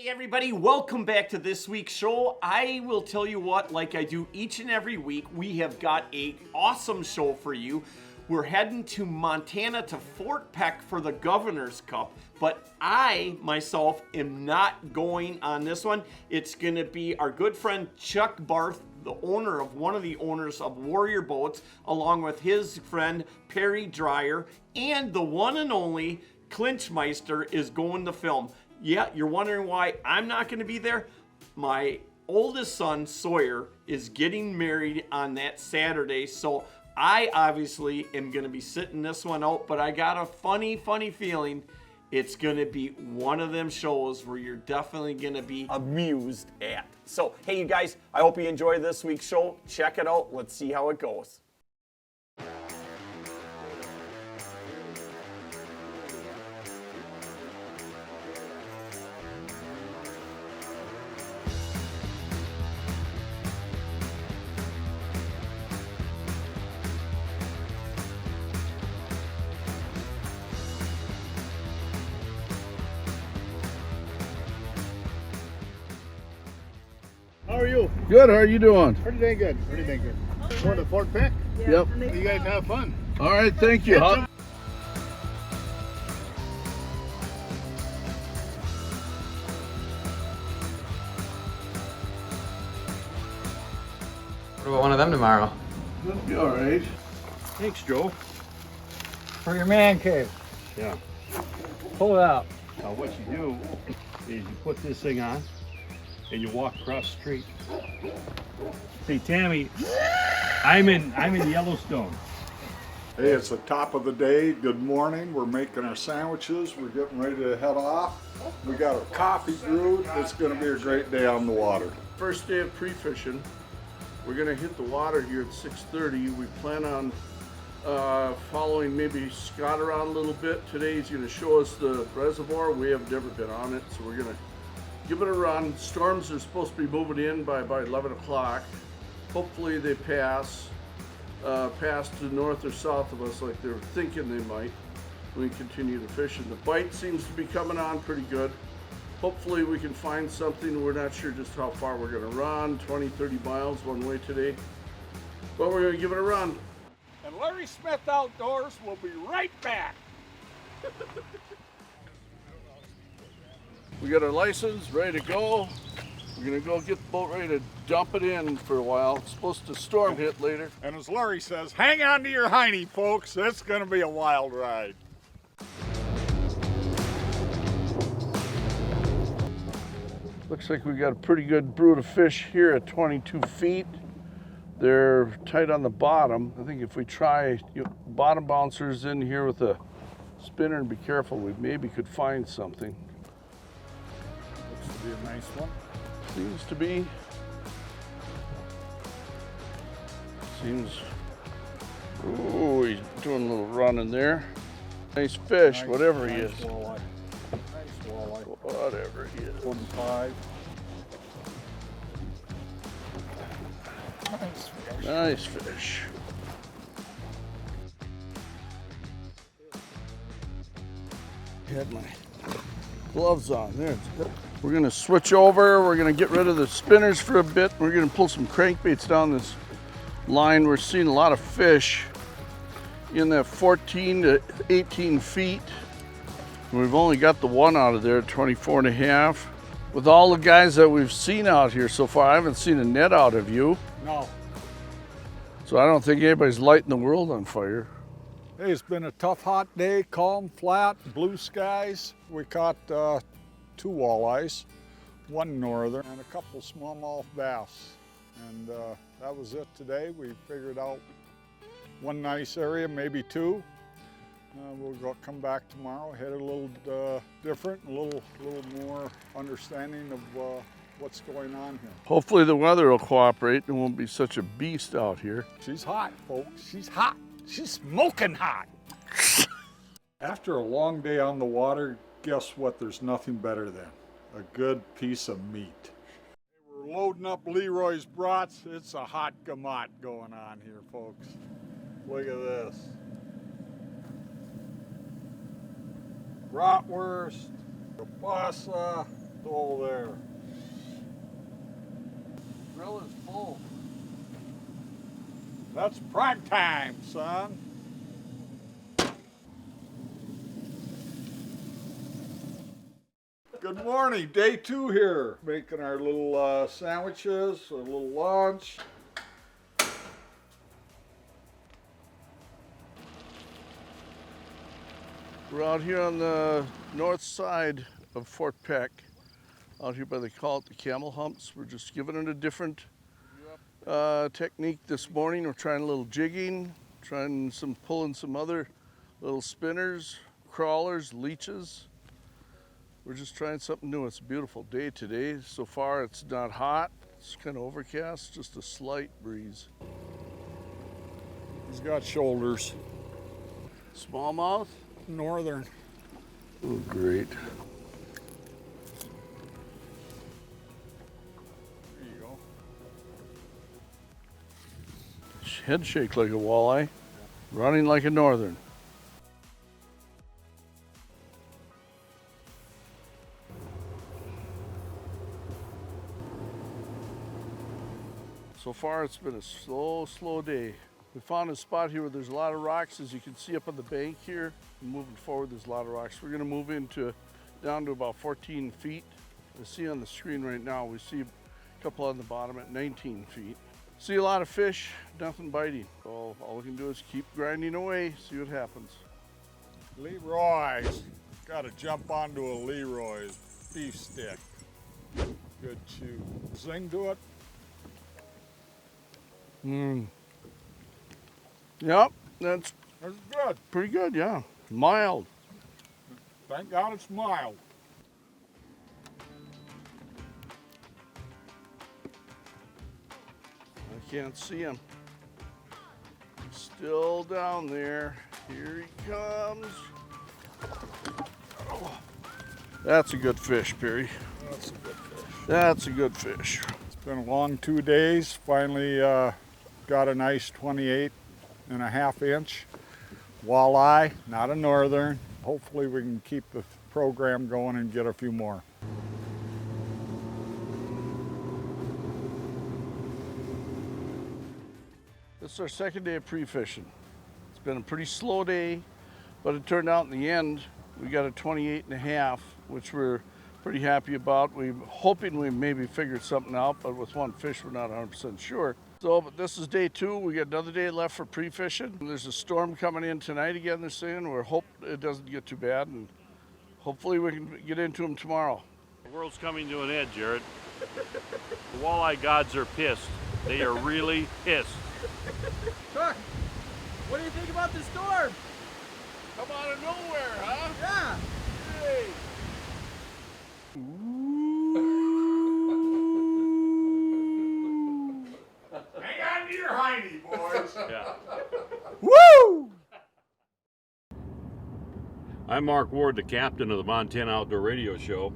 Hey everybody, welcome back to this week's show. I will tell you what, like I do each and every week, we have got an awesome show for you. We're heading to Montana to Fort Peck for the Governor's Cup, but I, myself, am not going on this one. It's going to be our good friend Chuck Barth, the owner of one of the owners of Warrior Boats, along with his friend Perry Dreyer, and the one and only Clinchmeister is going to film. Yeah, you're wondering why I'm not going to be there? My oldest son, Sawyer, is getting married on that Saturday, so I obviously am going to be sitting this one out, but I got a funny feeling it's going to be one of them shows where you're definitely going to be amused at. So, hey, you guys, I hope you enjoy this week's show. Check it out. Let's see how it goes. How are you? Good, how are you doing? Pretty dang good. Pretty dang good. Going to Fort Peck? Yep. You guys have fun. All right, thank you. What about one of them tomorrow? That'll be all right. Thanks, Joe. For your man cave. Yeah. Pull it out. Now what you do is you put this thing on and you walk across the street. Hey Tammy, I'm in Yellowstone. Hey, it's the top of the day. Good morning. We're making our sandwiches. We're getting ready to head off. We got our coffee brewed. It's going to be a great day on the water. First day of pre-fishing. We're gonna hit the water here at 6:30. We plan on following maybe Scott around a little bit. Today he's gonna show us the reservoir. We have never been on it, so we're gonna give it a run. Storms are supposed to be moving in by about 11 o'clock. Hopefully they pass to north or south of us like they're thinking they might. We continue to fish, and the bite seems to be coming on pretty good. Hopefully we can find something. We're not sure just how far we're gonna run, 20, 30 miles one way today, but we're gonna give it a run. And Larry Smith Outdoors will be right back. We got our license ready to go. We're gonna go get the boat ready to dump it in for a while. It's supposed to storm hit later. And as Larry says, hang on to your hiney, folks. It's going to be a wild ride. Looks like we got a pretty good brood of fish here at 22 feet. They're tight on the bottom. I think if we try bottom bouncers in here with a spinner and be careful, we maybe could find something. Looks to be a nice one. Seems to be. Oh, he's doing a little run in there. Nice fish, whatever he is. Walleye. Nice walleye. Whatever he is. 25. Nice fish. Had my gloves on there. We're gonna switch over. We're gonna get rid of the spinners for a bit. We're gonna pull some crankbaits down this line. We're seeing a lot of fish in that 14 to 18 feet. We've only got the one out of there, 24 and a half. With all the guys that we've seen out here so far, I haven't seen a net out of you. No. So I don't think anybody's lighting the world on fire. Hey, it's been a tough, hot day, calm, flat, blue skies. We caught 2 walleyes, 1 northern, and a couple smallmouth bass. And that was it today. We figured out 1 nice area, maybe 2. We'll come back tomorrow, hit it a little different, a little more understanding of what's going on here. Hopefully the weather will cooperate and won't be such a beast out here. She's hot, folks. She's hot. She's smoking hot. After a long day on the water, guess what? There's nothing better than a good piece of meat. We're loading up Leroy's brats. It's a hot gamat going on here, folks. Look at this. Bratwurst, kielbasa, all there. That's prime time, son. Good morning, day 2 here. Making our little sandwiches, a little lunch. We're out here on the north side of Fort Peck, out here by they call it the camel humps. We're just giving it a different technique this morning. We're trying a little jigging, pulling some other little spinners, crawlers, leeches. We're just trying something new. It's a beautiful day today. So far it's not hot, it's kind of overcast, just a slight breeze. He's got shoulders. Smallmouth? Northern. Oh, great. There you go. Head shake like a walleye, running like a northern. So far it's been a slow day. We found a spot here where there's a lot of rocks, as you can see up on the bank here. Moving forward, there's a lot of rocks. We're gonna move down to about 14 feet. I see on the screen right now, we see a couple on the bottom at 19 feet. See a lot of fish, nothing biting. So all we can do is keep grinding away, see what happens. Leroy's. Got to jump onto a Leroy's beef stick. Good chew. Zing to it. Yep, that's That's good. pretty good, yeah. Mild. Thank God it's mild. I can't see him. He's still down there. Here he comes. Oh, that's a good fish, Perry. That's a good fish. That's a good fish. It's been a long 2 days. Finally got a nice 28.5 inch walleye, not a northern. Hopefully we can keep the program going and get a few more. This is our second day of pre-fishing. It's been a pretty slow day, but it turned out in the end, we got a 28.5, which we're pretty happy about. We're hoping we maybe figured something out, but with one fish, we're not 100% sure. So, but this is day 2. We got another day left for pre-fishing. There's a storm coming in tonight again, they're saying. We're hoping it doesn't get too bad, and hopefully we can get into them tomorrow. The world's coming to an end, Jared. The walleye gods are pissed. They are really pissed. Chuck, what do you think about the storm? Come out of nowhere, huh? Yeah. Hey. Hang on to your hiney, boys. Yeah. Woo! I'm Mark Ward, the captain of the Montana Outdoor Radio Show.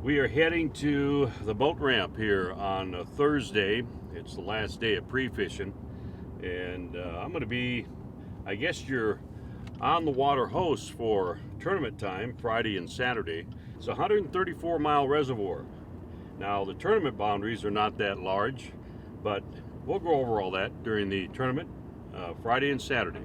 We are heading to the boat ramp here on a Thursday. It's the last day of pre-fishing, and I'm going to be, I guess, your on-the-water host for tournament time, Friday and Saturday. It's a 134-mile reservoir. Now, the tournament boundaries are not that large, but we'll go over all that during the tournament, Friday and Saturday.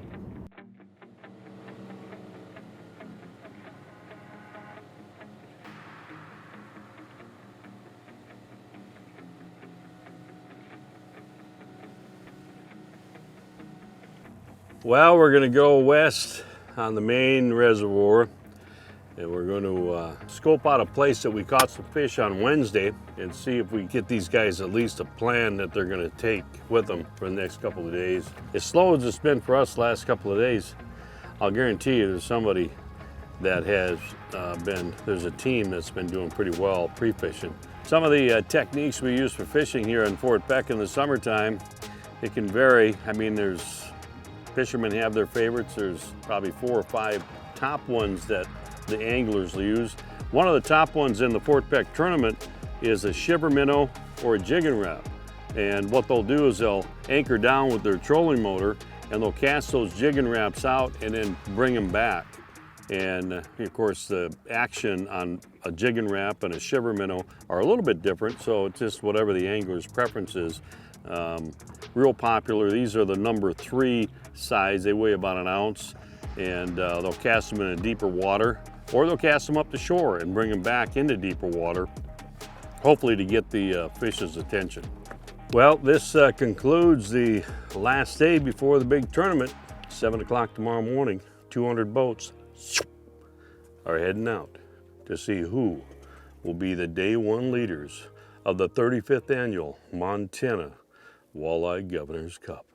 Well, we're going to go west on the main reservoir, and we're going to scope out a place that we caught some fish on Wednesday and see if we can get these guys at least a plan that they're going to take with them for the next couple of days. As slow as it's been for us the last couple of days, I'll guarantee you there's somebody that has there's a team that's been doing pretty well pre-fishing. Some of the techniques we use for fishing here in Fort Peck in the summertime, it can vary. I mean, fishermen have their favorites. There's probably 4 or 5 top ones that the anglers use. One of the top ones in the Fort Peck tournament is a shiver minnow or a jigging wrap. And what they'll do is they'll anchor down with their trolling motor and they'll cast those jigging wraps out and then bring them back. And of course the action on a jig and wrap and a shiver minnow are a little bit different, so it's just whatever the angler's preference is. Real popular, these are the number 3 size. They weigh about an ounce, and they'll cast them in a deeper water, or they'll cast them up the shore and bring them back into deeper water, hopefully to get the fish's attention. Well, this concludes the last day before the big tournament. 7 o'clock tomorrow morning, 200 boats are heading out to see who will be the day 1 leaders of the 35th annual Montana Walleye Governor's Cup.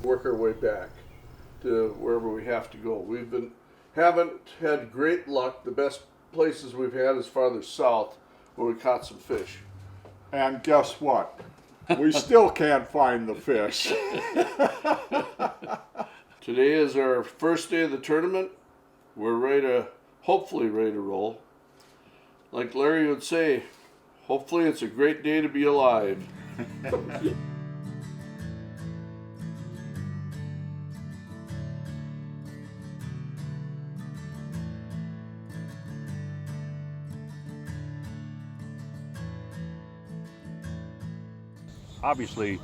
Work our way back to wherever we have to go. Haven't had great luck. The best places we've had is farther south, where we caught some fish. And guess what? We still can't find the fish. Today is our first day of the tournament. We're hopefully ready to roll. Like Larry would say, hopefully it's a great day to be alive. Obviously,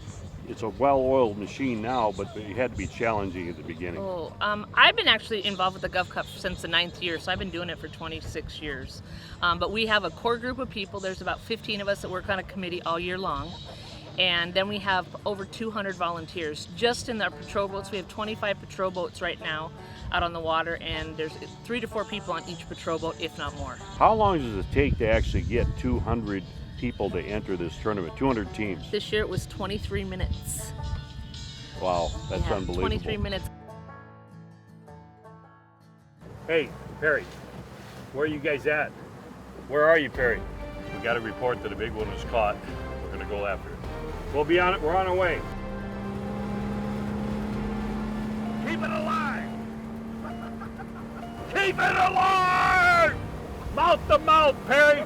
it's a well-oiled machine now, but it had to be challenging at the beginning. Oh, I've been actually involved with the Gov Cup since the 9th year, so I've been doing it for 26 years. But we have a core group of people. There's about 15 of us that work on a committee all year long. And then we have over 200 volunteers. Just in our patrol boats, we have 25 patrol boats right now out on the water, and there's 3 to 4 people on each patrol boat, if not more. How long does it take to actually get 200 people to enter this tournament, 200 teams? This year it was 23 minutes. Wow, that's Yeah, unbelievable. 23 minutes. Hey, Perry, where are you guys at? Where are you, Perry? We got a report that a big one was caught. We're gonna go after it. We'll be on it, we're on our way. Keep it alive! Keep it alive! Mouth to mouth, Perry!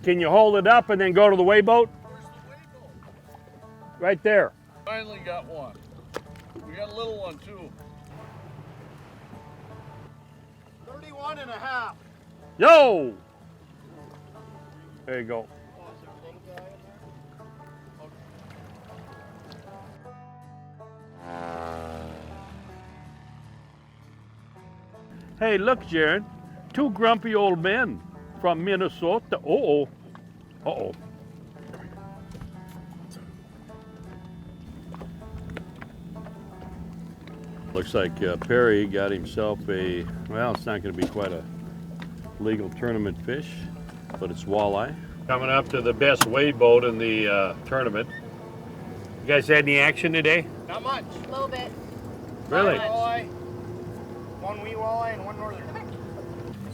Can you hold it up and then go to the weigh boat? Where's the weigh boat? Right there. Finally got one. We got a little one too. 31.5. Yo! There you go. Hey, look, Jared. 2 grumpy old men from Minnesota. Uh-oh. Uh-oh. Looks like Perry got himself a, well, it's not going to be quite a legal tournament fish, but it's walleye. Coming up to the best weigh boat in the tournament. You guys had any action today? Not much. A little bit. Really? Walleye, one wee walleye and one northern.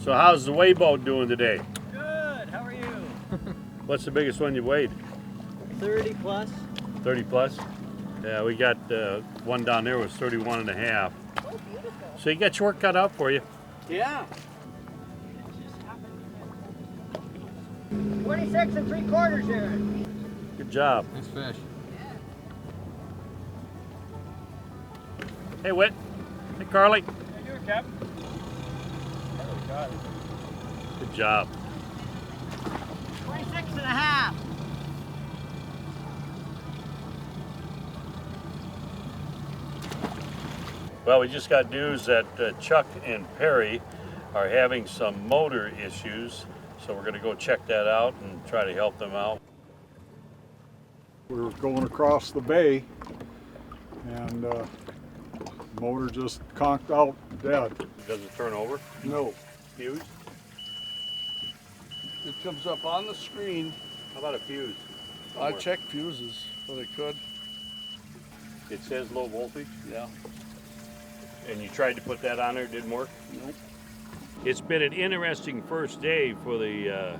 So how's the weigh boat doing today? Good, how are you? What's the biggest one you weighed? 30 plus. 30 plus? Yeah, we got one down there was 31 and a half. Oh, beautiful. So you got your work cut out for you. Yeah. 26 3/4 here. Good job. Nice fish. Hey, Whit. Hey, Carly. How you doing, Cap? Oh, got it. Good job. 26.5. Well, we just got news that Chuck and Perry are having some motor issues, so we're going to go check that out and try to help them out. We were going across the bay, and motor just conked out dead. Does it turn over? No. Fuse? It comes up on the screen. How about a fuse? I checked fuses when I could. It says low voltage, Yeah. and you tried to put that on there, it didn't work? Nope. It's been an interesting first day for the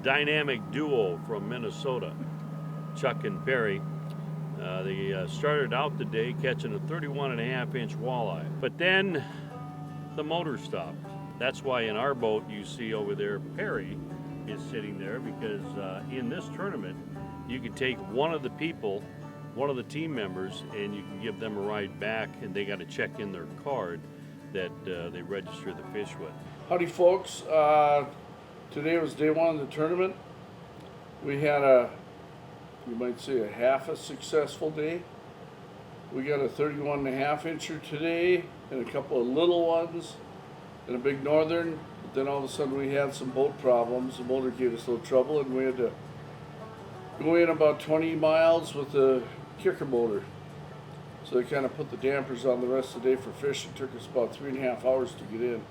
dynamic duo from Minnesota, Chuck and Perry. They started out the day catching a 31.5-inch walleye, but then the motor stopped. That's why in our boat you see over there Perry is sitting there, because in this tournament you can take one of the people, one of the team members, and you can give them a ride back, and they got to check in their card. that they register the fish with. Howdy folks, today was day one of the tournament. We had you might say a half a successful day. We got a 31.5 incher today and a couple of little ones and a big northern. But then all of a sudden we had some boat problems. The motor gave us a little trouble and we had to go in about 20 miles with the kicker motor. So they kind of put the dampers on the rest of the day for fish. It took us about 3.5 hours to get in.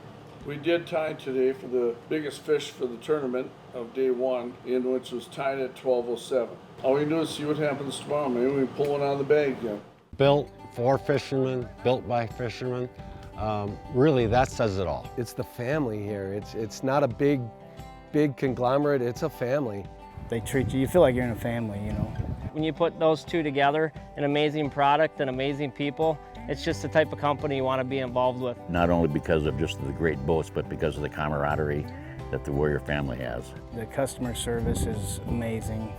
We did tie today for the biggest fish for the tournament of day one, in which was tied at 12:07. All we do is see what happens tomorrow. Maybe we pull one out of the bag again. Built for fishermen, built by fishermen. Really, that says it all. It's the family here. It's not a big conglomerate. It's a family. They treat you, you feel like you're in a family, you know. When you put those two together, an amazing product and amazing people, it's just the type of company you want to be involved with. Not only because of just the great boats, but because of the camaraderie that the Warrior family has. The customer service is amazing.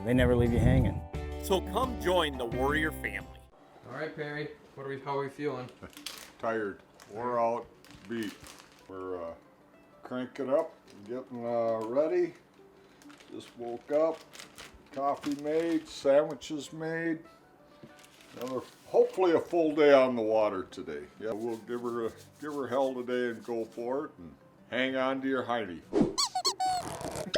They never leave you hanging. So come join the Warrior family. All right, Perry. How are we feeling? Tired, wore out, beat. We're cranking up, getting ready. Just woke up, coffee made, sandwiches made. Hopefully a full day on the water today. Yeah, we'll give her hell today and go for it and hang on to your hiney.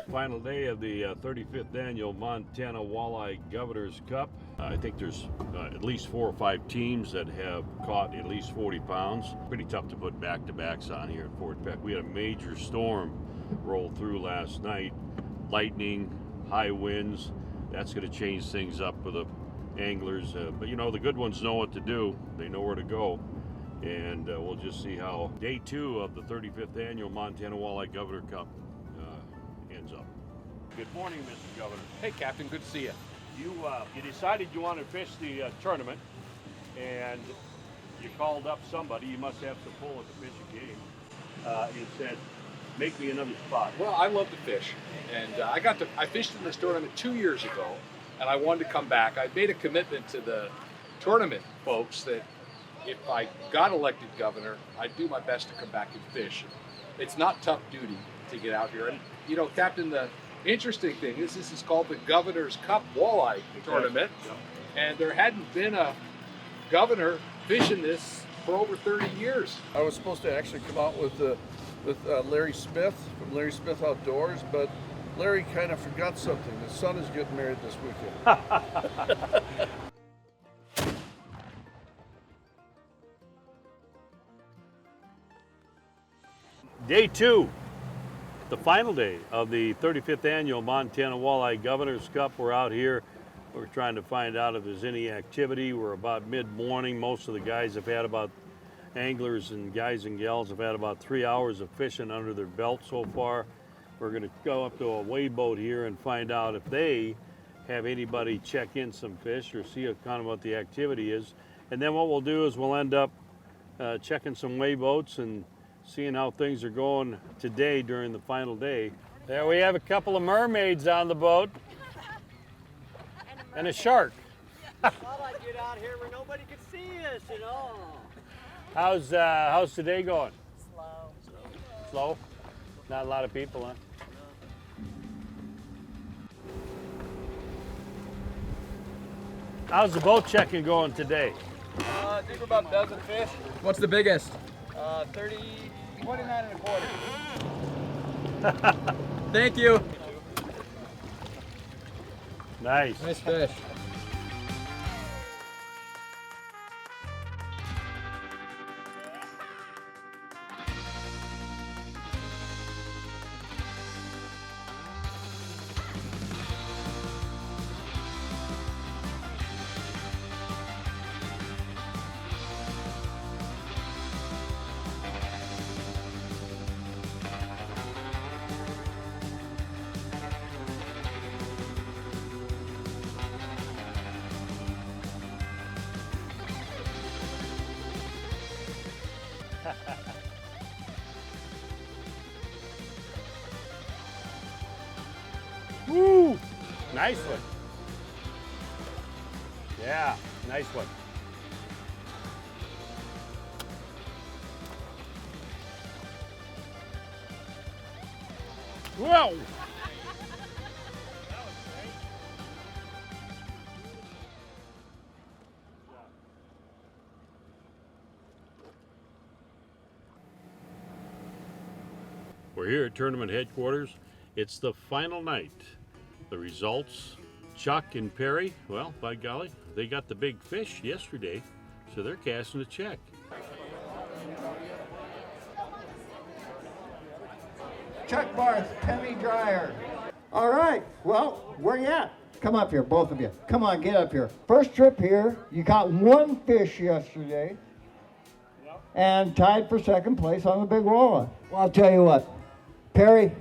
Final day of the 35th annual Montana Walleye Governor's Cup. I think there's at least 4 or 5 teams that have caught at least 40 pounds. Pretty tough to put back-to-backs on here at Fort Peck. We had a major storm roll through last night. Lightning, high winds. That's going to change things up for the anglers. But you know, the good ones know what to do. They know where to go. And we'll just see how day 2 of the 35th annual Montana Walleye Governor Cup ends up. Good morning, Mr. Governor. Hey, Captain. Good to see you. You decided you wanted to fish the tournament, and you called up somebody. You must have some pull at the fishing game. And said, make me another spot. Well, I love to fish, and I fished in this tournament 2 years ago, and I wanted to come back. I made a commitment to the tournament folks that if I got elected governor, I'd do my best to come back and fish. It's not tough duty to get out here. And, you know, Captain, the interesting thing is this is called the Governor's Cup Walleye Tournament, and there hadn't been a governor fishing this for over 30 years. I was supposed to actually come out with Larry Smith from Larry Smith Outdoors, but Larry kind of forgot something. His son is getting married this weekend. Day 2, the final day of the 35th annual Montana Walleye Governor's Cup. We're out here. We're trying to find out if there's any activity. We're about mid-morning. Most of the guys have had anglers and guys and gals have had about 3 hours of fishing under their belt so far. We're going to go up to a weigh boat here and find out if they have anybody check in some fish or see kind of what the activity is. And then what we'll do is we'll end up checking some weigh boats and seeing how things are going today during the final day. There we have a couple of mermaids on the boat and a shark. Thought I'd get out here where nobody could see us at all. How's today going? Slow. Slow? Not a lot of people, huh? How's the boat checking going today? I think we're about a dozen fish. What's the biggest? 29 and a quarter. Thank you. Nice. Nice fish. Woo! Nice one. Yeah, nice one. Whoa! We're here at tournament headquarters. It's the final night. The results, Chuck and Perry, well, by golly, they got the big fish yesterday, so they're casting a check. Chuck Barth, Penny Dryer. All right, well, where you at? Come up here, both of you. Come on, get up here. First trip here, you caught one fish yesterday and tied for second place on the big walleye. Well, I'll tell you what, Perry,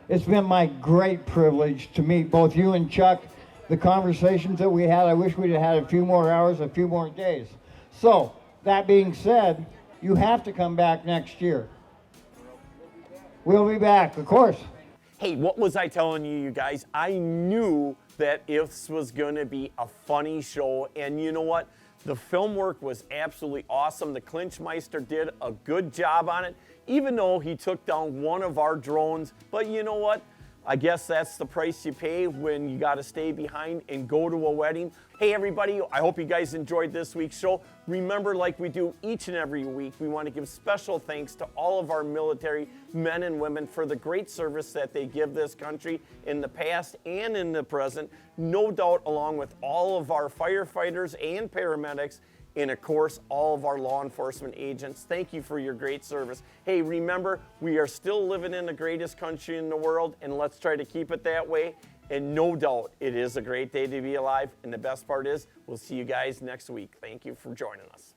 it's been my great privilege to meet both you and Chuck. The conversations that we had, I wish we'd have had a few more hours, a few more days. So, that being said, you have to come back next year. We'll be back, of course. Hey, what was I telling you guys? I knew that this was going to be a funny show, and you know what? The film work was absolutely awesome. The Clinchmeister did a good job on it, even though he took down one of our drones. But you know what? I guess that's the price you pay when you got to stay behind and go to a wedding. Hey everybody, I hope you guys enjoyed this week's show. Remember, like we do each and every week, we want to give special thanks to all of our military men and women for the great service that they give this country in the past and in the present. No doubt, along with all of our firefighters and paramedics, and of course, all of our law enforcement agents. Thank you for your great service. Hey, remember, we are still living in the greatest country in the world, and let's try to keep it that way. And no doubt, it is a great day to be alive. And the best part is, we'll see you guys next week. Thank you for joining us.